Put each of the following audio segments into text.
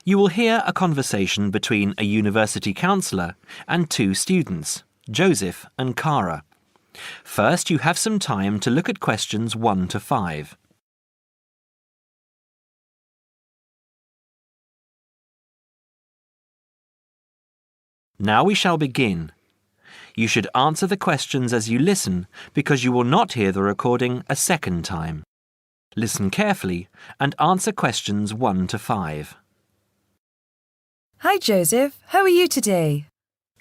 You will hear a conversation between a university counsellor and two students, Joseph and Cara. First, you have some time to look at questions 1 to 5. Now we shall begin. You should answer the questions as you listen because you will not hear the recording a second time. Listen carefully and answer questions 1 to 5. Hi Joseph, how are you today?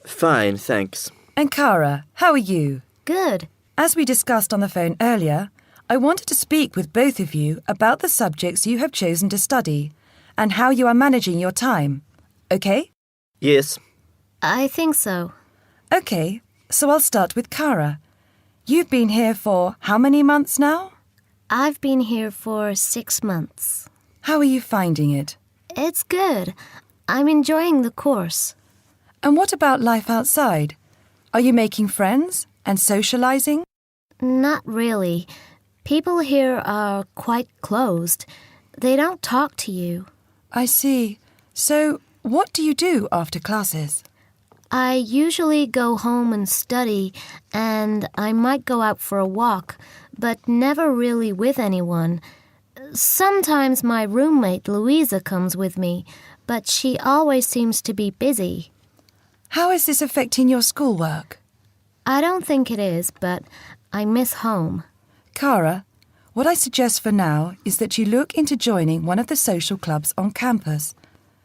Fine, thanks. And Cara, how are you? Good. As we discussed on the phone earlier, I wanted to speak with both of you about the subjects you have chosen to study and how you are managing your time. Okay? Yes. I think so. Okay, so I'll start with Cara. You've been here for how many months now? I've been here for 6 months. How are you finding it? It's good. I'm enjoying the course. And what about life outside? Are you making friends and socializing? Not really. People here are quite closed. They don't talk to you. I see. So, what do you do after classes? I usually go home and study, and I might go out for a walk, but never really with anyone. Sometimes my roommate Louisa comes with me, but she always seems to be busy. How is this affecting your schoolwork? I don't think it is, but I miss home. Cara, what I suggest for now is that you look into joining one of the social clubs on campus.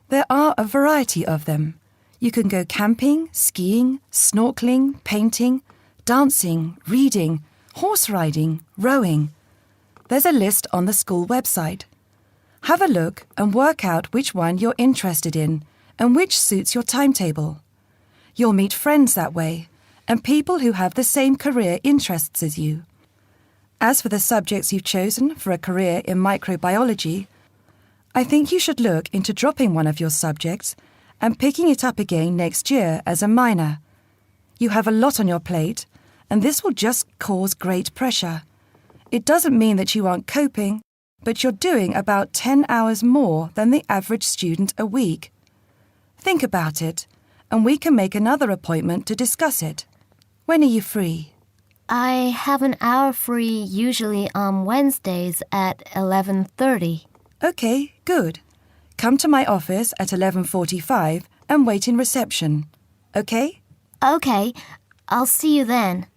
There are a variety of them. You can go camping, skiing, snorkeling, painting, dancing, reading, horse riding, rowing. There's a list on the school website. Have a look and work out which one you're interested in and which suits your timetable. You'll meet friends that way and people who have the same career interests as you. As for the subjects you've chosen for a career in microbiology, I think you should look into dropping one of your subjects and picking it up again next year as a minor. You have a lot on your plate, and this will just cause great pressure. It doesn't mean that you aren't coping, but you're doing about 10 hours more than the average student a week. Think about it, and we can make another appointment to discuss it. When are you free? I have an hour free usually on Wednesdays at 11:30. Okay, good. Come to my office at 11:45 and wait in reception. Okay? Okay, I'll see you then.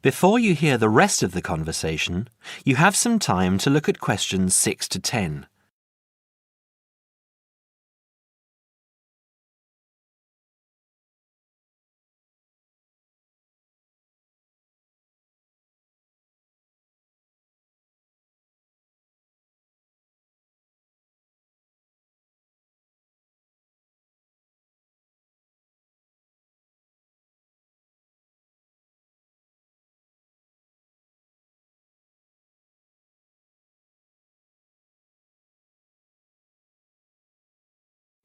Before you hear the rest of the conversation, you have some time to look at questions 6 to 10.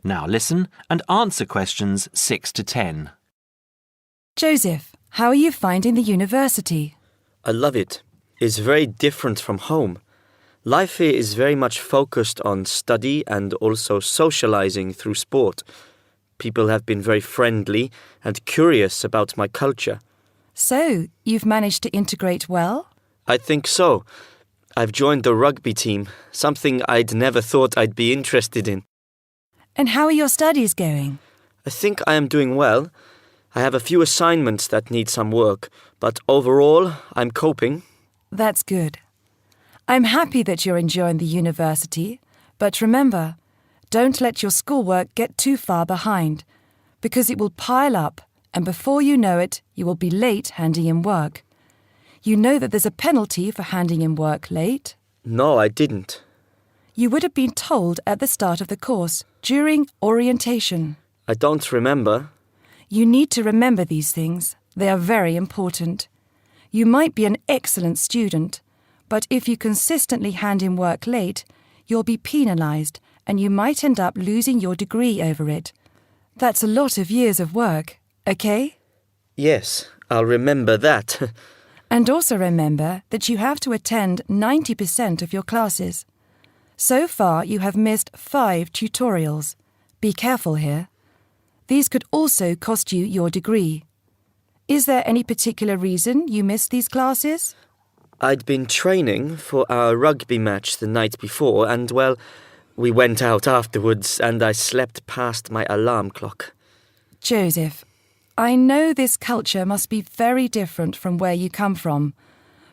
Now listen and answer questions 6 to 10. Joseph, how are you finding the university? I love it. It's very different from home. Life here is very much focused on study and also socializing through sport. People have been very friendly and curious about my culture. So, you've managed to integrate well? I think so. I've joined the rugby team, something I'd never thought I'd be interested in. And how are your studies going? I think I am doing well. I have a few assignments that need some work, but overall, I'm coping. That's good. I'm happy that you're enjoying the university, but remember, don't let your schoolwork get too far behind, because it will pile up, and before you know it, you will be late handing in work. You know that there's a penalty for handing in work late? No, I didn't. You would have been told at the start of the course, during orientation. I don't remember. You need to remember these things. They are very important. You might be an excellent student, but if you consistently hand in work late, you'll be penalised and you might end up losing your degree over it. That's a lot of years of work, okay? Yes, I'll remember that. And also remember that you have to attend 90% of your classes. So far, you have missed 5 tutorials. Be careful here. These could also cost you your degree. Is there any particular reason you missed these classes? I'd been training for our rugby match the night before and, well, we went out afterwards and I slept past my alarm clock. Joseph, I know this culture must be very different from where you come from,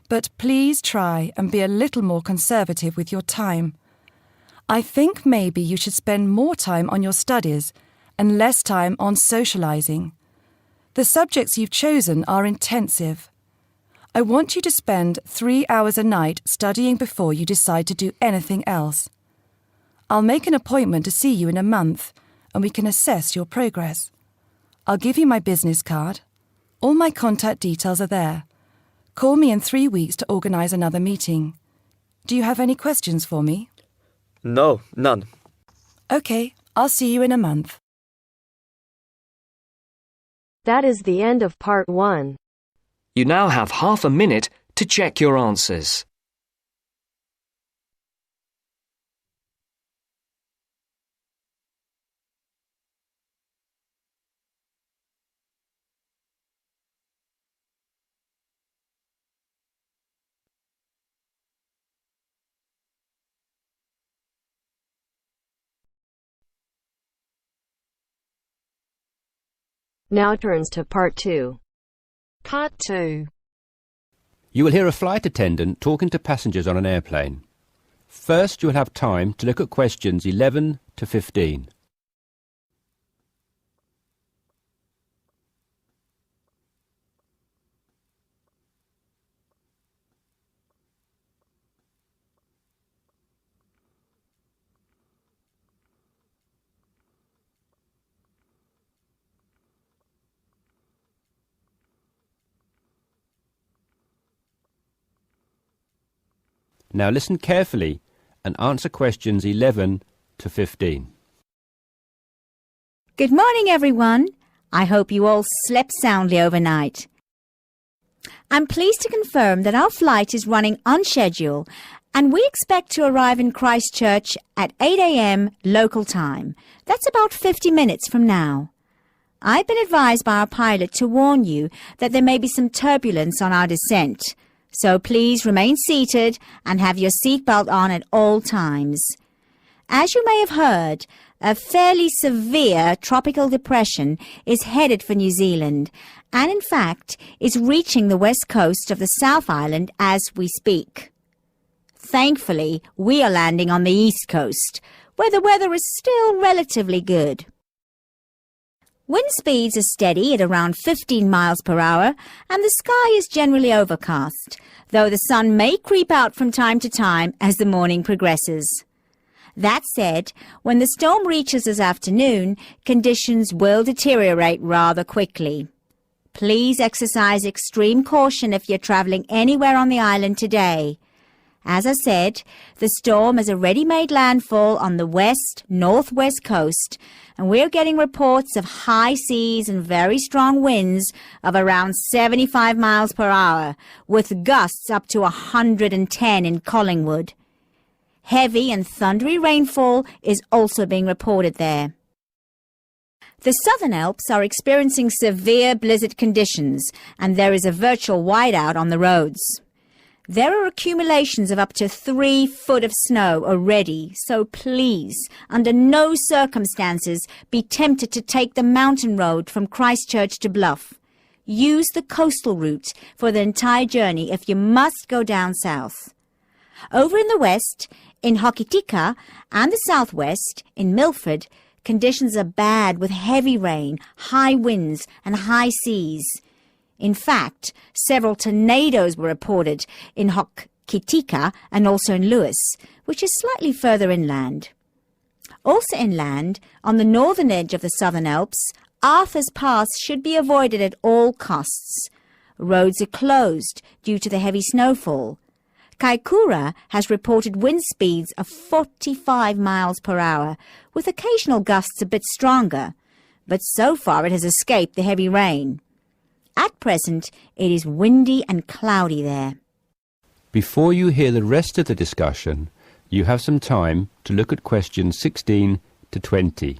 but please try and be a little more conservative with your time. I think maybe you should spend more time on your studies and less time on socialising. The subjects you've chosen are intensive. I want you to spend 3 hours a night studying before you decide to do anything else. I'll make an appointment to see you in a month and we can assess your progress. I'll give you my business card. All my contact details are there. Call me in 3 weeks to organise another meeting. Do you have any questions for me? No, none. OK, I'll see you in a month. That is the end of part 1. You now have half a minute to check your answers. Now turns to part 2. Part 2. You will hear a flight attendant talking to passengers on an airplane. First, you will have time to look at questions 11 to 15. Now listen carefully and answer questions 11 to 15. Good morning, everyone. I hope you all slept soundly overnight. I'm pleased to confirm that our flight is running on schedule and we expect to arrive in Christchurch at 8 a.m. local time. That's about 50 minutes from now. I've been advised by our pilot to warn you that there may be some turbulence on our descent. So please remain seated and have your seatbelt on at all times. As you may have heard, a fairly severe tropical depression is headed for New Zealand and in fact is reaching the west coast of the South Island as we speak. Thankfully, we are landing on the east coast, where the weather is still relatively good. Wind speeds are steady at around 15 miles per hour and the sky is generally overcast, though the sun may creep out from time to time as the morning progresses. That said, when the storm reaches this afternoon, conditions will deteriorate rather quickly. Please exercise extreme caution if you're travelling anywhere on the island today. As I said, the storm has already made landfall on the west-northwest coast, and we're getting reports of high seas and very strong winds of around 75 miles per hour, with gusts up to 110 in Collingwood. Heavy and thundery rainfall is also being reported there. The Southern Alps are experiencing severe blizzard conditions, and there is a virtual whiteout on the roads. There are accumulations of up to 3 foot of snow already, so please, under no circumstances, be tempted to take the mountain road from Christchurch to Bluff. Use the coastal route for the entire journey if you must go down south. Over in the west, in Hokitika, and the southwest, in Milford, conditions are bad with heavy rain, high winds, and high seas. In fact, several tornadoes were reported in Hokitika and also in Lewis, which is slightly further inland. Also inland, on the northern edge of the Southern Alps, Arthur's Pass should be avoided at all costs. Roads are closed due to the heavy snowfall. Kaikoura has reported wind speeds of 45 miles per hour, with occasional gusts a bit stronger, but so far it has escaped the heavy rain. At present, it is windy and cloudy there. Before you hear the rest of the discussion, You have some time to look at questions 16 to 20.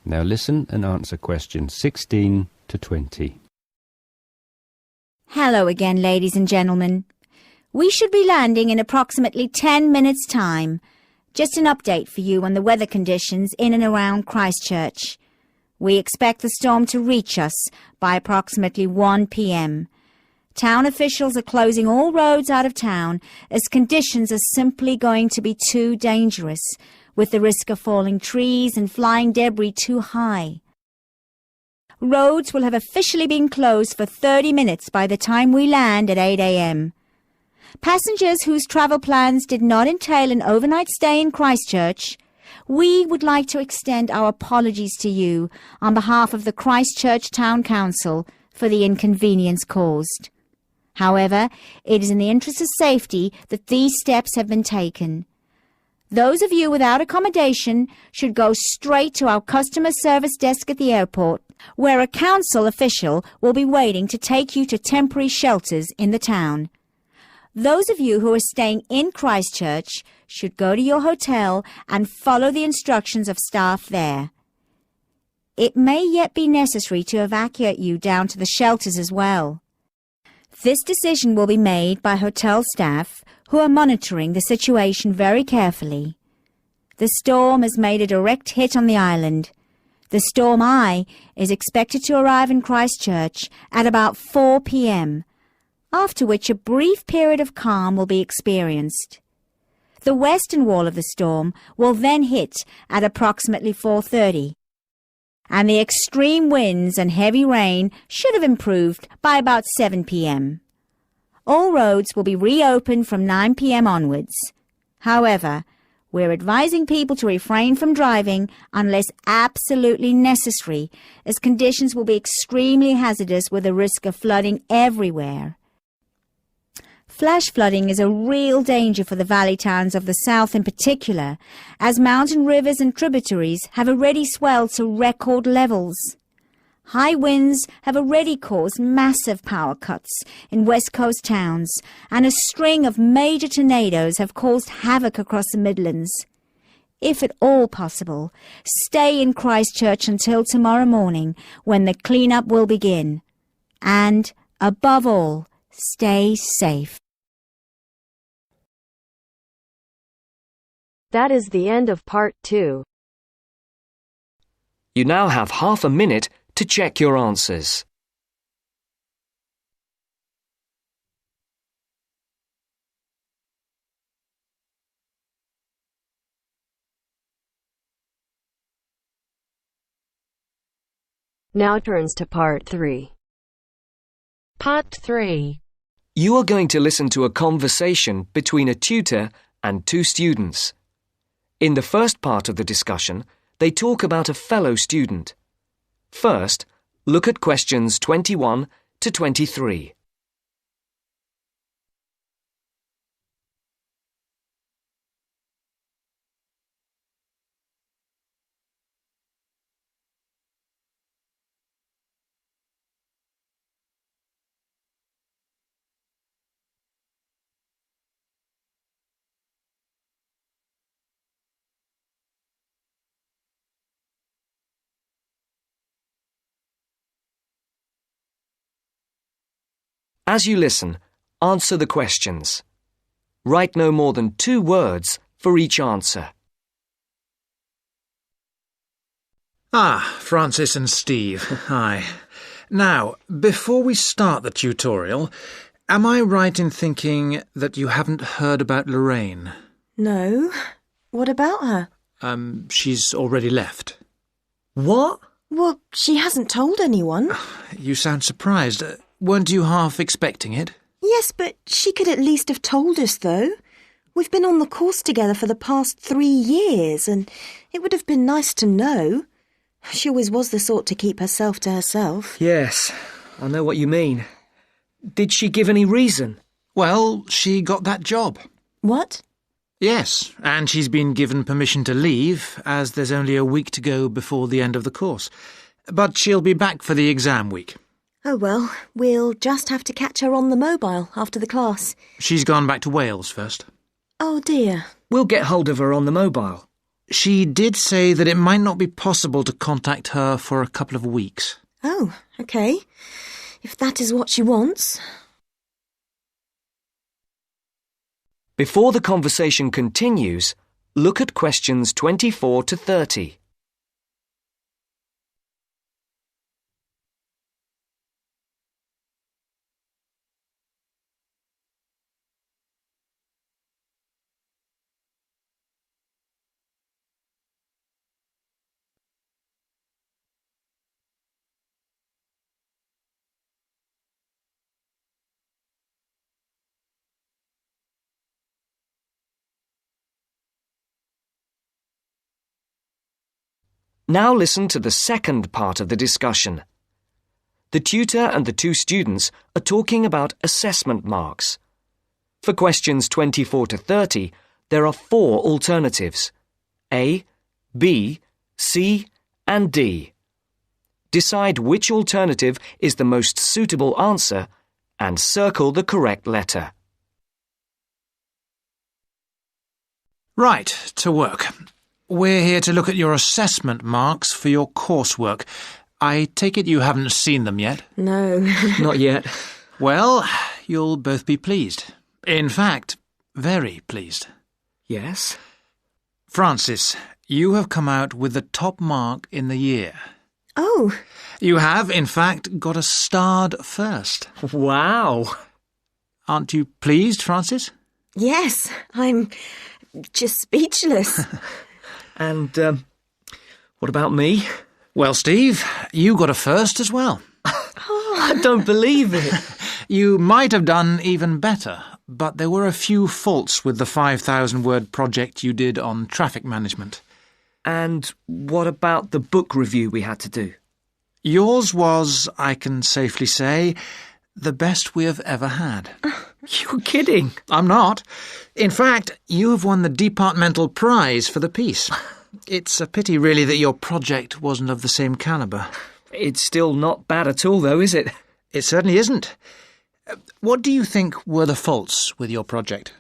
Now listen and answer questions 16 to 20. Hello again, ladies and gentlemen. We should be landing in approximately 10 minutes' time. Just an update for you on the weather conditions in and around Christchurch. We expect the storm to reach us by approximately 1 p.m. Town officials are closing all roads out of town as conditions are simply going to be too dangerous, with the risk of falling trees and flying debris too high. Roads will have officially been closed for 30 minutes by the time we land at 8 a.m. Passengers whose travel plans did not entail an overnight stay in Christchurch, we would like to extend our apologies to you on behalf of the Christchurch Town Council for the inconvenience caused. However, it is in the interest of safety that these steps have been taken. Those of you without accommodation should go straight to our customer service desk at the airport, where a council official will be waiting to take you to temporary shelters in the town. Those of you who are staying in Christchurch should go to your hotel and follow the instructions of staff there. It may yet be necessary to evacuate you down to the shelters as well. This decision will be made by hotel staff who are monitoring the situation very carefully. The storm has made a direct hit on the island. The storm eye is expected to arrive in Christchurch at about 4 p.m., after which a brief period of calm will be experienced. The western wall of the storm will then hit at approximately 4:30, and the extreme winds and heavy rain should have improved by about 7 p.m. All roads will be reopened from 9 p.m. onwards. However, we're advising people to refrain from driving unless absolutely necessary, as conditions will be extremely hazardous with a risk of flooding everywhere. Flash flooding is a real danger for the valley towns of the south in particular, as mountain rivers and tributaries have already swelled to record levels. High winds have already caused massive power cuts in West Coast towns, and a string of major tornadoes have caused havoc across the Midlands. If at all possible, stay in Christchurch until tomorrow morning, when the clean-up will begin. And, above all, stay safe. That is the end of part 2. You now have half a minute to check your answers. Now turns to part 3. Part 3. You are going to listen to a conversation between a tutor and two students. In the first part of the discussion, they talk about a fellow student. First, look at questions 21 to 23. As you listen, answer the questions. Write no more than 2 words for each answer. Francis and Steve, hi. Now, before we start the tutorial, am I right in thinking that you haven't heard about Lorraine? No. What about her? She's already left. What? Well, she hasn't told anyone. You sound surprised. Weren't you half expecting it? Yes, but she could at least have told us, though. We've been on the course together for the past 3 years, and it would have been nice to know. She always was the sort to keep herself to herself. Yes, I know what you mean. Did she give any reason? Well, she got that job. What? Yes, and she's been given permission to leave, as there's only a week to go before the end of the course. But she'll be back for the exam week. Oh well, we'll just have to catch her on the mobile after the class. She's gone back to Wales first. Oh dear. We'll get hold of her on the mobile. She did say that it might not be possible to contact her for a couple of weeks. Oh, OK. If that is what she wants. Before the conversation continues, look at questions 24 to 30. Now listen to the second part of the discussion. The tutor and the two students are talking about assessment marks. For questions 24 to 30, there are 4 alternatives: A, B, C, and D. Decide which alternative is the most suitable answer and circle the correct letter. Right, to work. We're here to look at your assessment marks for your coursework. I take it you haven't seen them yet? No. Not yet. Well, you'll both be pleased. In fact, very pleased. Yes? Francis, you have come out with the top mark in the year. Oh. You have, in fact, got a starred first. Wow! Aren't you pleased, Francis? Yes, I'm just speechless. And, what about me? Well, Steve, you got a first as well. I don't believe it. You might have done even better, but there were a few faults with the 5,000-word project you did on traffic management. And what about the book review we had to do? Yours was, I can safely say, the best we have ever had. You're kidding. I'm not. In fact, you have won the departmental prize for the piece. It's a pity, really, that your project wasn't of the same calibre. It's still not bad at all, though, is it? It certainly isn't. What do you think were the faults with your project?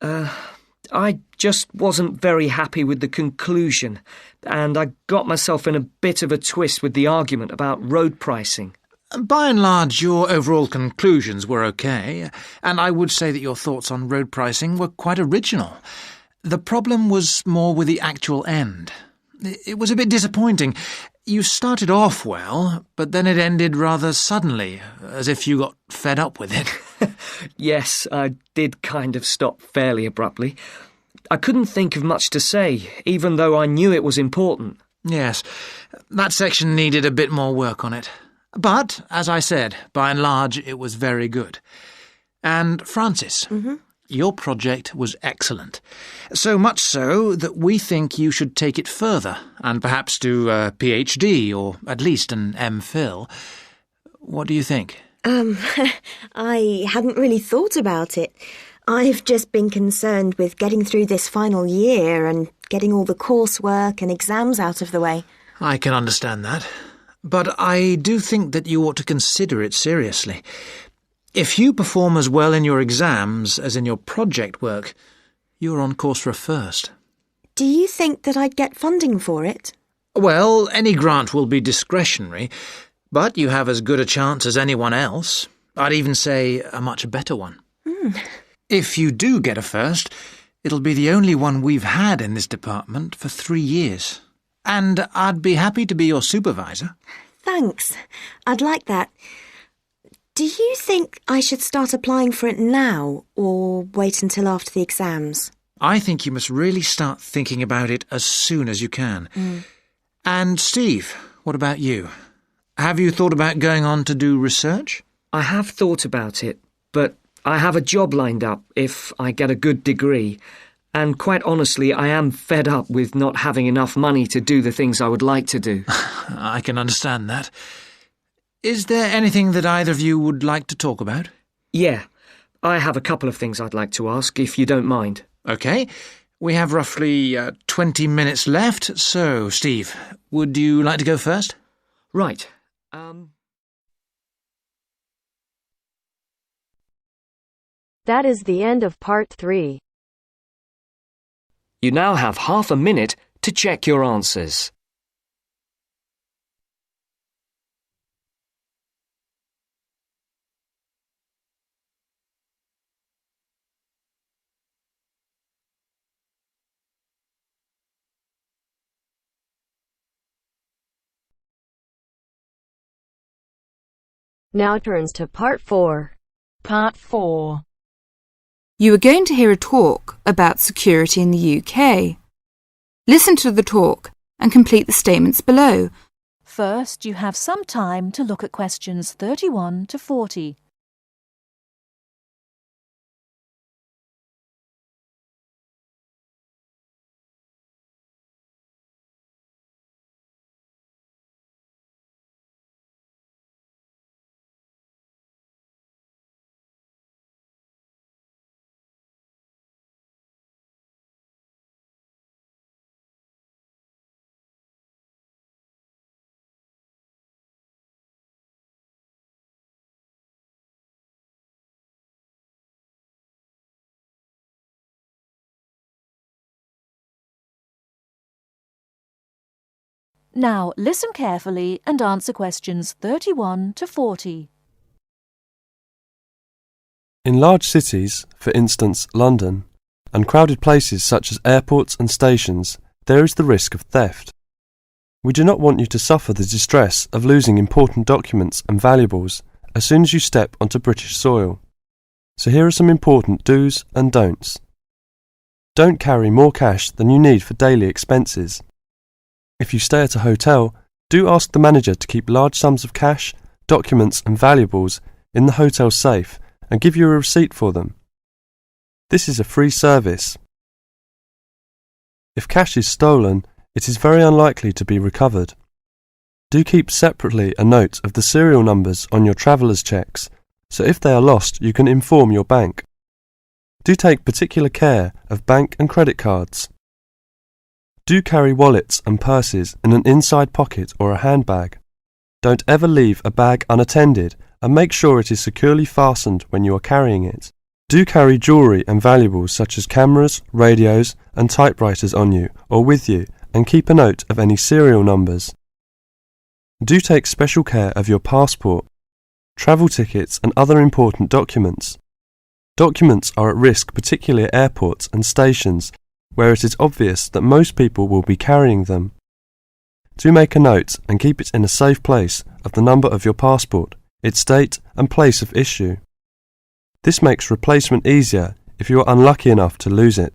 I just wasn't very happy with the conclusion, and I got myself in a bit of a twist with the argument about road pricing. By and large, your overall conclusions were okay, and I would say that your thoughts on road pricing were quite original. The problem was more with the actual end. It was a bit disappointing. You started off well, but then it ended rather suddenly, as if you got fed up with it. Yes, I did kind of stop fairly abruptly. I couldn't think of much to say, even though I knew it was important. Yes, that section needed a bit more work on it. But, as I said, by and large, it was very good. And, Francis, your project was excellent. So much so that we think you should take it further and perhaps do a PhD or at least an MPhil. What do you think? I hadn't really thought about it. I've just been concerned with getting through this final year and getting all the coursework and exams out of the way. I can understand that. But I do think that you ought to consider it seriously. If you perform as well in your exams as in your project work, you're on course for a first. Do you think that I'd get funding for it? Well, any grant will be discretionary, but you have as good a chance as anyone else. I'd even say a much better one. If you do get a first, it'll be the only one we've had in this department for 3 years. And I'd be happy to be your supervisor. Thanks. I'd like that. Do you think I should start applying for it now or wait until after the exams? I think you must really start thinking about it as soon as you can. And Steve, what about you? Have you thought about going on to do research? I have thought about it, but I have a job lined up if I get a good degree, and quite honestly, I am fed up with not having enough money to do the things I would like to do. I can understand that. Is there anything that either of you would like to talk about? Yeah, I have a couple of things I'd like to ask, if you don't mind. OK. We have roughly 20 minutes left, so, Steve, would you like to go first? Right. That is the end of part 3. You now have half a minute to check your answers. Now turns to part 4. Part 4. You are going to hear a talk about security in the UK. Listen to the talk and complete the statements below. First, you have some time to look at questions 31 to 40. Now, listen carefully and answer questions 31 to 40. In large cities, for instance London, and crowded places such as airports and stations, there is the risk of theft. We do not want you to suffer the distress of losing important documents and valuables as soon as you step onto British soil. So here are some important do's and don'ts. Don't carry more cash than you need for daily expenses. If you stay at a hotel, do ask the manager to keep large sums of cash, documents and valuables in the hotel safe and give you a receipt for them. This is a free service. If cash is stolen, it is very unlikely to be recovered. Do keep separately a note of the serial numbers on your traveller's checks, so if they are lost you can inform your bank. Do take particular care of bank and credit cards. Do carry wallets and purses in an inside pocket or a handbag. Don't ever leave a bag unattended and make sure it is securely fastened when you are carrying it. Do carry jewellery and valuables such as cameras, radios and typewriters on you or with you and keep a note of any serial numbers. Do take special care of your passport, travel tickets and other important documents. Documents are at risk particularly at airports and stations where it is obvious that most people will be carrying them. Do make a note and keep it in a safe place of the number of your passport, its date and place of issue. This makes replacement easier if you are unlucky enough to lose it.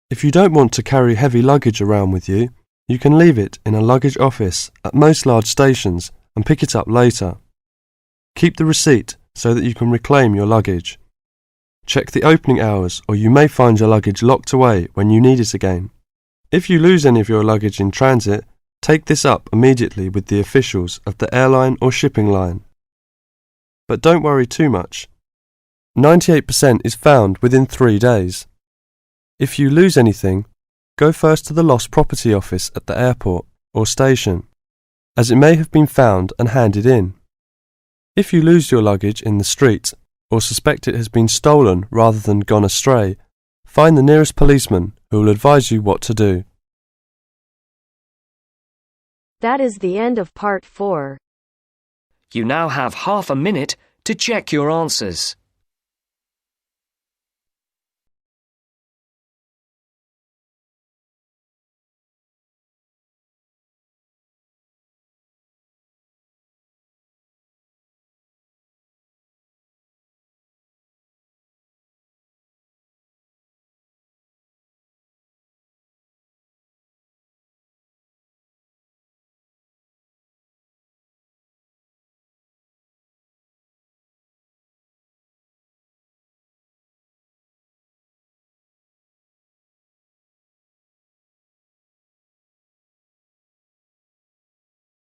If you don't want to carry heavy luggage around with you, you can leave it in a luggage office at most large stations and pick it up later. Keep the receipt so that you can reclaim your luggage. Check the opening hours or you may find your luggage locked away when you need it again. If you lose any of your luggage in transit, take this up immediately with the officials of the airline or shipping line. But don't worry too much. 98% is found within 3 days. If you lose anything, go first to the lost property office at the airport or station, as it may have been found and handed in. If you lose your luggage in the street, or suspect it has been stolen rather than gone astray, find the nearest policeman who will advise you what to do. That is the end of part 4. You now have half a minute to check your answers.